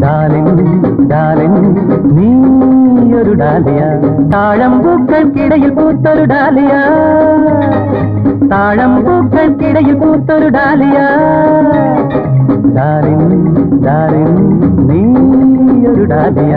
darling darling നീയൊരു dahlia താഴമ്പൂക്കൾക്കിടയിൽ പൂത്തൊരു ഡാലിയ താഴമ്പൂക്കൾക്കിടയിൽ പൂത്തൊരു ഡാലിയ ഡാർലിംഗ് ഡാർലിംഗ് നീയൊരു ഡാലിയ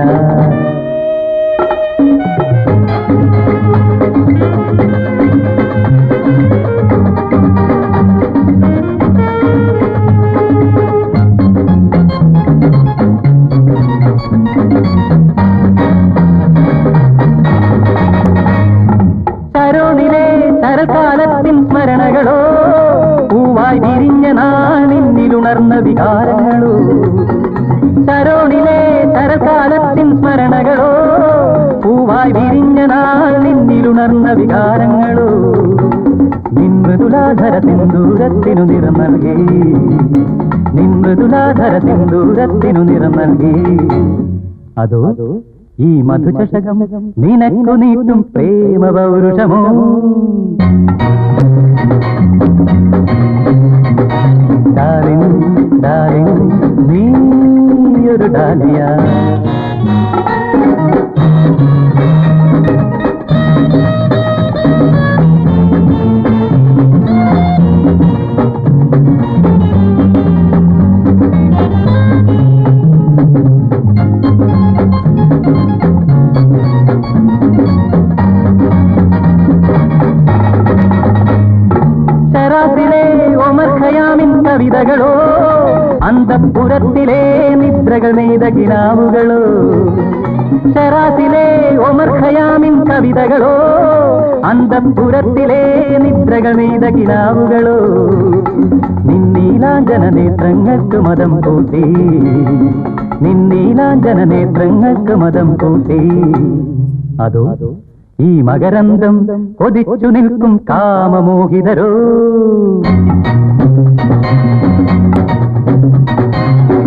ശരത്കാലത്തിൻ സ്മരണകളോ പൂവായി വിരിഞ്ഞ നാളിന്നിലുണർന്ന വികാരങ്ങളോ ശരോണിലെ ശരത്കാലത്തിൻ സ്മരണകളോ പൂവായി വിരിഞ്ഞ നാളിന്നിലുണർന്ന വികാരങ്ങളോ നിൻമൃദുലാധര സിന്ദൂരത്തിനു നിറം നൽകി നിൻമൃദുലാധര സിന്ദൂരത്തിനു നിറം നൽകി അതോ ഈ മധുചഷകം നിനക്കു നീട്ടും പ്രേമ പൗരുഷമോ ഡാർലിംഗ് ഡാർലിംഗ് നീയൊരു ഡാലിയ കവിതകളോ അന്തഃപുരത്തിലെ നിദ്രകൾ നെയ്ത കിനാവുകളോ ഷറാസിലെ ഒമർ ഖയാമിൻ കവിതകളോ അന്തഃപുരത്തിലെ നിദ്രകൾ നെയ്ത കിനാവുകളോ നിന്നീലാഞ്ജന നേത്രങ്ങൾക്ക് മതം കൂട്ടി നിന്നീലാഞ്ജന നേത്രങ്ങൾക്ക് മതം കൂട്ടി അതോ ഈ മകരന്തം കൊതിച്ചു നിൽക്കും കാമമോഹിതരോ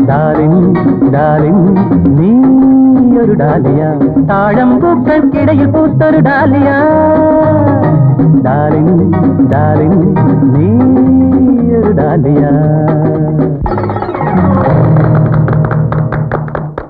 ഡാർലിംഗ് ഡാർലിംഗ് നീയൊരു ഡാലിയ താഴമ്പൂക്കൾക്കിടയിൽ പൂത്തൊരു ഡാലിയ ഡാർലിംഗ് ഡാർലിംഗ് നീയൊരു ഡാലിയ